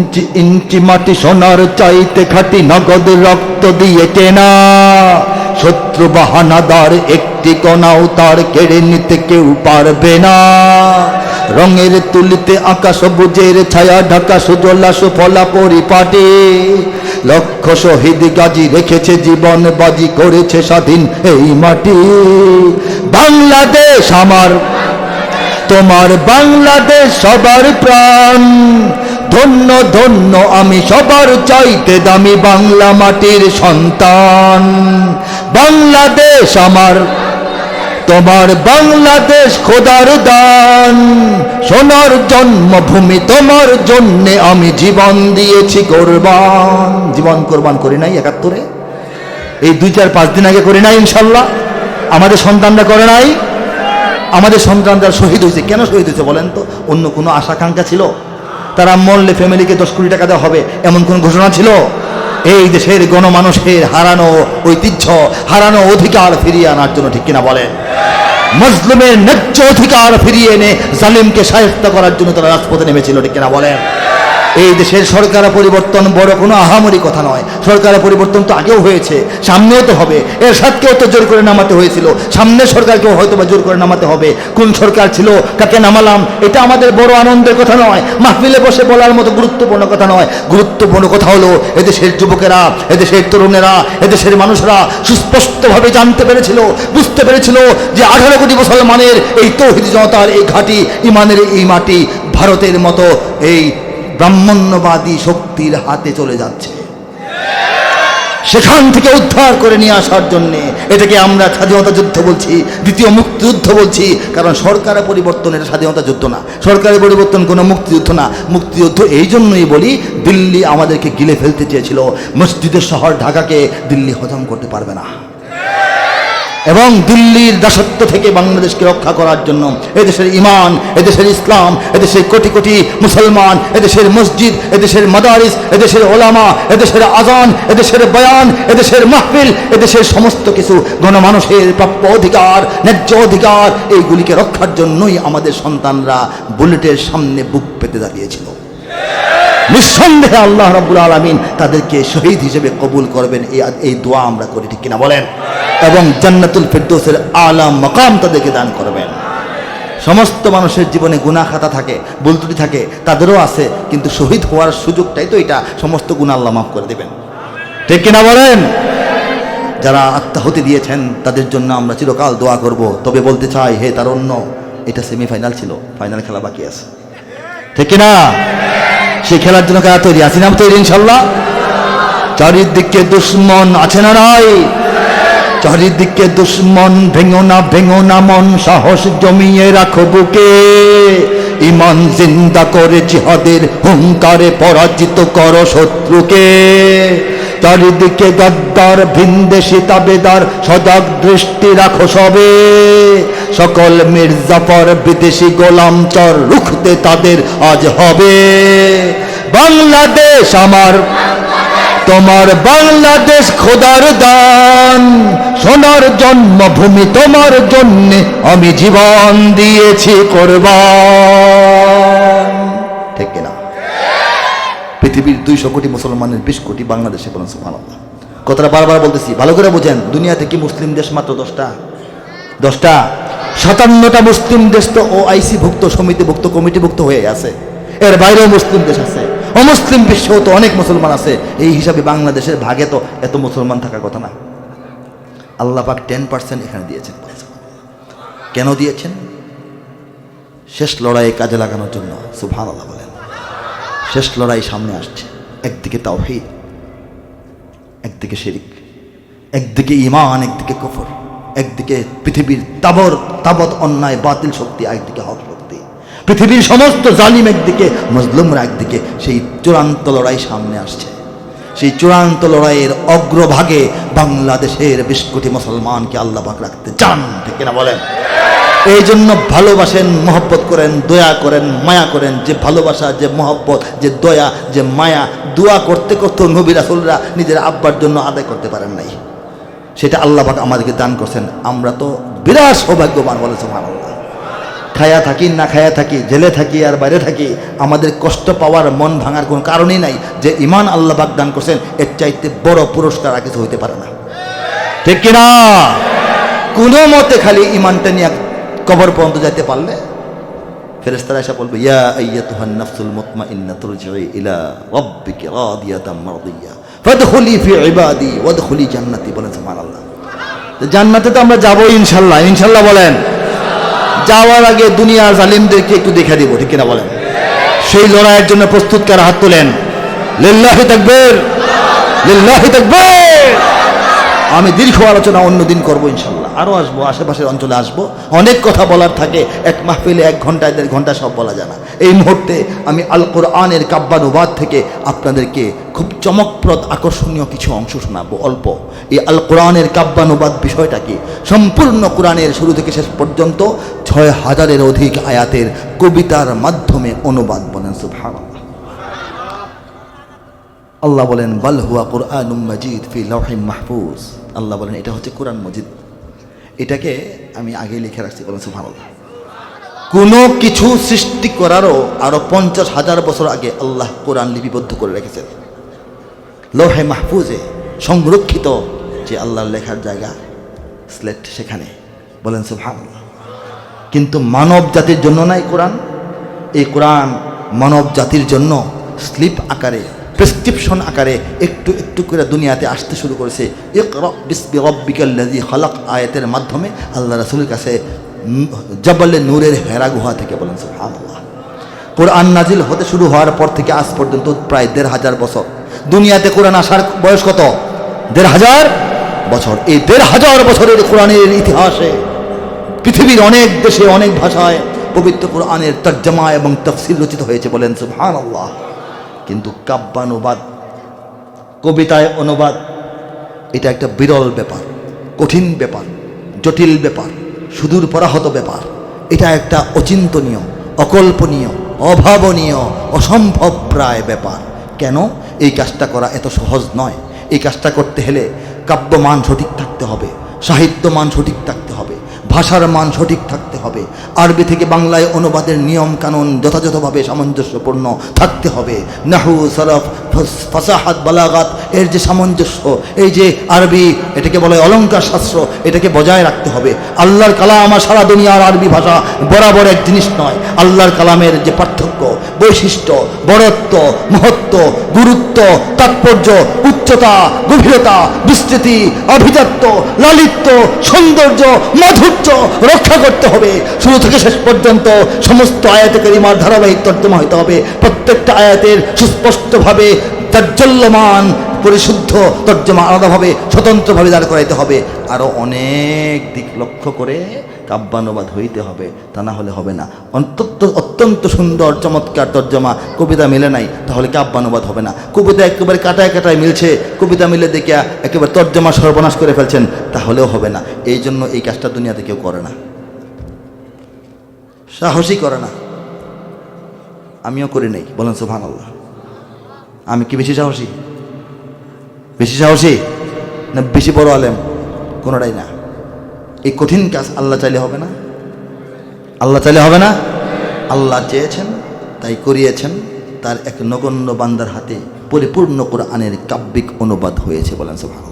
ইঞ্চি ইঞ্চি মাটি সোনার চাইতে খাঁটি, নগদ রক্ত দিয়ে কেনা। শত্রু বাহানাদার একটি কণাও তার কেড়ে নিতে কেউ পারবে না। রঙের তুলিতে আকাশ সবুজের ছায়া ঢাকা, সুজলা সুফলা পরিপাটি। লক্ষ শহীদ গাজী রেখেছে জীবন বাজি, করেছে স্বাধীন এই মাটি। বাংলাদেশ আমার, তোমার বাংলাদেশ সবার প্রাণ। ধন্য ধন্য আমি সবার চাইতে দামি বাংলা মাটির সন্তান। বাংলাদেশ আমার, তোমার বাংলাদেশ খোদার দান। সোনার জন্মভূমি, তোমার জন্যে আমি জীবন দিয়েছি কোরবান। জীবন কোরবান করি নাই ৭১-এ? এই ২-৪-৫ দিন আগে করি নাই ইনশাল্লাহ? আমাদের সন্তানরা করে নাই? আমাদের সন্তানরা শহীদ হয়েছে। কেন শহীদ হয়েছে বলেন তো? অন্য কোনো আশাকাঙ্ক্ষা ছিল? তারা মরলে ফ্যামিলিকে ১০ কোটি টাকা দেওয়া হবে এমন কোন ঘোষণা ছিল? এই দেশের গণমানুষের হারানো ঐতিহ্য, হারানো অধিকার ফিরিয়ে আনার জন্য, ঠিক কিনা বলেন? মজলুমের ন্যায্য অধিকার ফিরিয়ে এনে জালিমকে শায়েস্তা করার জন্য তারা রাজপথে নেমেছিল, ঠিক কিনা বলেন? এই দেশের সরকার পরিবর্তন বড় কোনো আহামরি কথা নয়। সরকার পরিবর্তন তো আগেও হয়েছে, সামনেও তো হবে। এরশাদকেও তো জোর করে নামাতে হয়েছিল, সামনে সরকারকেও হয়তো বা জোর করে নামাতে হবে। কোন সরকার ছিল, কাকে নামালাম, এটা আমাদের বড় আনন্দের কথা নয়, মাহফিলে বসে বলার মতো গুরুত্বপূর্ণ কথা নয়। গুরুত্বপূর্ণ কথা হলো এদেশের যুবকেরা, এদেশের তরুণেরা, এদেশের মানুষরা সুস্পষ্টভাবে জানতে পেরেছিল, বুঝতে পেরেছিল যে ১৮ কোটি মুসলমানের এই তৌহিদি জনতার এই ঘাঁটি, ইমানের এই মাটি ভারতের মতো এই ব্রাহ্মণ্যবাদী শক্তির হাতে চলে যাচ্ছে। সেখান থেকে উদ্ধার করে নিয়ে আসার জন্যে এটাকে আমরা স্বাধীনতা যুদ্ধ বলছি, দ্বিতীয় মুক্তিযুদ্ধ বলছি। কারণ সরকারের পরিবর্তন এটা স্বাধীনতা যুদ্ধ না, সরকারের পরিবর্তন কোনো মুক্তিযুদ্ধ না। মুক্তিযুদ্ধ এই জন্যই বলি, দিল্লি আমাদেরকে গিলে ফেলতে চেয়েছিল। মসজিদের শহর ঢাকাকে দিল্লি হজম করতে পারবে না, এবং দিল্লির দাসত্ব থেকে বাংলাদেশকে রক্ষা করার জন্য এদেশের ইমান, এদেশের ইসলাম, এদেশের কোটি কোটি মুসলমান, এদেশের মসজিদ, এদেশের মাদারিস, এদেশের ওলামা, এদেশের আজান, এদেশের বয়ান, এদেশের মাহফিল, এদেশের সমস্ত কিছু গণমানুষের প্রাপ্য অধিকার, ন্যায্য অধিকার, এইগুলিকে রক্ষার জন্যই আমাদের সন্তানরা বুলেটের সামনে বুক পেতে দাঁড়িয়েছিল। নিঃসন্দেহে আল্লাহ রাব্বুল আলামিন তাদেরকে শহীদ হিসেবে কবুল করবেন, এই দোয়া আমরা করি, ঠিক কিনা বলেন? এবং জান্নাতুল ফিরদৌসের আলা মাকাম তাদেরকে দান করবেন। সমস্ত মানুষের জীবনে গুনাহ খাতা থাকে, ভুল ত্রুটি থাকে, তাদেরও আছে, কিন্তু শহীদ হওয়ার সুযোগটাই তো এটা, সমস্ত গুনাহ আল্লাহ মাফ করে দেবেন, ঠিক কিনা বলেন? যারা আত্মাহুতি দিয়েছেন তাদের জন্য আমরা চিরকাল দোয়া করব। তবে বলতে চাই, হে তারুণ্য, এটা সেমিফাইনাল ছিল, ফাইনাল খেলা বাকি আছে, ঠিক কিনা? সেই খেলার জন্য কারা তৈরি? আছি না তৈরি ইনশাল্লাহ? চারিদিকে দুশ্মন আছে না নাই? চারিদিকে দুশ্মন, ভেঙো না মন, সাহস জমিয়ে রাখো বুকে। ইমান জিন্দা করে জিহাদের হুঙ্কারে পরাজিত করো শত্রুকে। চারিদিকে গদ্দার, ভিনদেশি তাবেদার, সজাগ দৃষ্টি রাখো সবে। সকল মির্জাফর বিদেশি গোলাম চর, রুখতে তাদের আজ হবে। বাংলাদেশ আমার, তোমার বাংলাদেশ খোদার দান। সোনার জন্মভূমি, তোমার জন্য আমি জীবন দিয়েছি কোরবান, ঠিক কিনা? পৃথিবীর ২০০ কোটি মুসলমানের ২০ কোটি বাংলাদেশে, বলুন সুবহানাল্লাহ। কথাটা বারবার বলতেছি, ভালো করে বোঝেন। দুনিয়াতে কি মুসলিম দেশ মাত্র 10টা? 57টা মুসলিম দেশ তো OIC ভুক্ত, সমিতিভুক্ত, কমিটিভুক্ত হয়ে আছে। এর বাইরেও মুসলিম দেশ আছে, অমুসলিম বিশ্বেও তো অনেক মুসলমান আছে। এই হিসাবে বাংলাদেশের ভাগে তো এত মুসলমান থাকার কথা না। আল্লাহ পাক 10% এখানে দিয়েছেন। কেন দিয়েছেন? শেষ লড়াইয়ে কাজে লাগানোর জন্য। সুবহানাল্লাহ বলেন। শেষ লড়াই সামনে আসছে। একদিকে তাওহীদ, একদিকে শিরক, একদিকে ঈমান, একদিকে কুফর, একদিকে পৃথিবীর তাবৎ অন্যায় বাতিল শক্তি, একদিকে হক শক্তি। পৃথিবীর সমস্ত জালিম একদিকে, মজলুমরা একদিকে। সেই চূড়ান্ত লড়াই সামনে আসছে। সেই চূড়ান্ত লড়াইয়ের অগ্রভাগে বাংলাদেশের ২০ কোটি মুসলমানকে আল্লাহ পাক রাখতে চান, ঠিক কিনা বলেন? এই জন্য ভালোবাসেন, মহব্বত করেন, দয়া করেন, মায়া করেন। যে ভালোবাসা, যে মহব্বত, যে দয়া, যে মায়া, দোয়া করতে করতে নবী রাসূলরা নিজের আব্বার জন্য আদায় করতে পারেন নাই, সেটা আল্লাহ পাক আমাদেরকে দান করছেন। আমরা তো বিরাট সৌভাগ্যবান, বলে সুবহানাল্লাহ। খায়া থাকি না খায়া থাকি, জেলে থাকি আর বাইরে থাকি, আমাদের কষ্ট পাওয়ার, মন ভাঙার কোনো কারণই নাই। যে ইমান আল্লাহ পাক দান করছেন, এর চাইতে বড় পুরস্কার আর কিছু হইতে পারে না, ঠিক কিনা? কোনো মতে খালি ইমানটা নিয়ে কবর পর্যন্ত যাইতে পারলে ফেরেশতারা এসে বলবে, ইয়া আইয়াতুহান নাফসুল মুতমাইন্না তুরজিই ইলা রাব্বিকি রাদিয়াতাম মারদিয়া ফাদখুলি ফি ইবাদি ওয়াদখুলি জান্নাতি। বলেন সুবহানাল্লাহ। জান্নাতে তো আমরা যাবো ইনশাল্লাহ, ইনশাল্লাহ বলেন। যাওয়ার আগে দুনিয়ার জালিমদেরকে একটু দেখে দিব, ঠিক কিনা বলেন? সেই লড়াইয়ের জন্য প্রস্তুত কারা? হাত তোলেন। লিল্লাহি তাকবীর, লিল্লাহি তাকবীর। আমি দীর্ঘ আলোচনা অন্যদিন করবো ইনশাল্লাহ, আরও আসবো, আশেপাশের অঞ্চলে আসবো, অনেক কথা বলার থাকে। এক মাহফিলে 1 ঘন্টা 1.5 ঘন্টা সব বলা যায় না। এই মুহূর্তে আমি আল কোরআনের কাব্যানুবাদ থেকে আপনাদেরকে খুব চমকপ্রদ আকর্ষণীয় কিছু অংশ শোনাবো, অল্প। এই আল কোরআনের কাব্যানুবাদ বিষয়টা কি? সম্পূর্ণ কোরআনের শুরু থেকে শেষ পর্যন্ত 6000-এর অধিক আয়াতের কবিতার মাধ্যমে অনুবাদ। বলেন সুবহানাল্লাহ। আল্লাহ বলেন, বাল হুয়া কুরআনুম মাজিদ ফি লাওহিম মাহফুজ। আল্লাহ বলেন, এটা হচ্ছে কোরআন মজিদ। এটাকে আমি আগে লিখে রাখছি। বলেন সুবহানাল্লাহ। কোনো কিছু সৃষ্টি করারও আরো 50,000 বছর আগে আল্লাহ কোরআন লিপিবদ্ধ করে রেখেছেন লৌহে মাহফুজে, সংরক্ষিত যে আল্লাহর লেখার জায়গা, স্লেট, সেখানে। বলেন সুবহানাল্লাহ। কিন্তু মানব জাতির জন্য নাই কোরআন। এই কোরআন মানব জাতির জন্য স্লিপ আকারে, প্রেসক্রিপশন আকারে একটু একটু করে দুনিয়াতে আসতে শুরু করেছে। ইকরা বিসমি রাব্বিকাল্লাযী খালাক আয়াতের মাধ্যমে আল্লাহ রাসূলের কাছে জবলে নূরের হেরা গুহা থেকে। বলেন সুবহানাল্লাহ। কোরআন নাজিল হতে শুরু হওয়ার পর থেকে আজ পর্যন্ত প্রায় 1,500 বছর। দুনিয়াতে কোরআন আসার বয়স কত? 1,500 বছর। এই 1,500 বছরের কোরআনের ইতিহাসে পৃথিবীর অনেক দেশে, অনেক ভাষায় পবিত্র কোরআনের তর্জমা এবং তাফসীর রচিত হয়েছে। বলেন সুবহানাল্লাহ। কিন্তু কাব্যানুবাদ, কবিতায় অনুবাদ, এটা একটা বিরল ব্যাপার, কঠিন ব্যাপার, জটিল ব্যাপার, সুদূর পরাহত ব্যাপার। এটা একটা অচিন্তনীয়, অকল্পনীয়, অভাবনীয়, অসম্ভব প্রায় ব্যাপার। কেন? এই কাজটা করা এত সহজ নয়। এই কাজটা করতে হলে কাব্যমান সঠিক থাকতে হবে, সাহিত্য মান সঠিক থাকতে হবে, ভাষার মান সঠিক থাকতে হবে, আরবি থেকে বাংলায় অনুবাদের নিয়ম কানুন যথাযথভাবে সামঞ্জস্যপূর্ণ থাকতে হবে। নাহু, সরফ, ফাসাহাত, বালাগাত, এর যে সামঞ্জস্য, এই যে আরবি, এটাকে বলে অলঙ্কার শাস্ত্র, এটাকে বজায় রাখতে হবে। আল্লাহর কালাম আর সারা দুনিয়ার আরবি ভাষা বরাবর এক জিনিস নয়। আল্লাহর কালামের যে পার্থক্য, বৈশিষ্ট্য, বড়ত্ব, মহত্ব, গুরুত্ব, তাৎপর্য, উচ্চতা, গভীরতা, বিস্তৃতি, অভিজাত্য, লালিত্য, সৌন্দর্য, মাধুর্য রক্ষা করতে হবে। শুরু থেকে শেষ পর্যন্ত সমস্ত আয়াতে কারিমার ধারাবাহিক তর্জমা হইতে হবে। প্রত্যেকটা আয়াতের সুস্পষ্টভাবে তাজ্জল্যমান পরিশুদ্ধ তর্জমা আলাদাভাবে স্বতন্ত্রভাবে দাঁড় করাইতে হবে। আরও অনেক দিক লক্ষ্য করে কাব্যানুবাদ হইতে হবে, তা না হলে হবে না। অত্যন্ত সুন্দর চমৎকার তর্জমা কবিতা মিলে নাই, তাহলে কাব্যানুবাদ হবে না। কবিতা একেবারে কাটায় কাটায় মিলছে, কবিতা মিলে দেখে একেবারে তর্জমা সর্বনাশ করে ফেলছেন, তাহলেও হবে না। এই জন্য এই কাজটা দুনিয়াতে কেউ করে না, সাহসী করে না। আমিও করি নাই। বলেন সুবহানাল্লাহ। আমি কি বেশি সাহসী? বেশি সাহসী না বেশি বড় আলেম? কোনোটাই না। এই কঠিন কাজ আল্লাহ চাইলে হবে না? আল্লাহ চাইলে হবে না? আল্লাহ চেয়েছেন, তাই করিয়েছেন। তার এক নগণ্য বান্দার হাতে পরিপূর্ণ কোরআনের কাব্যিক অনুবাদ হয়েছে। বলেন সুবহানাল্লাহ।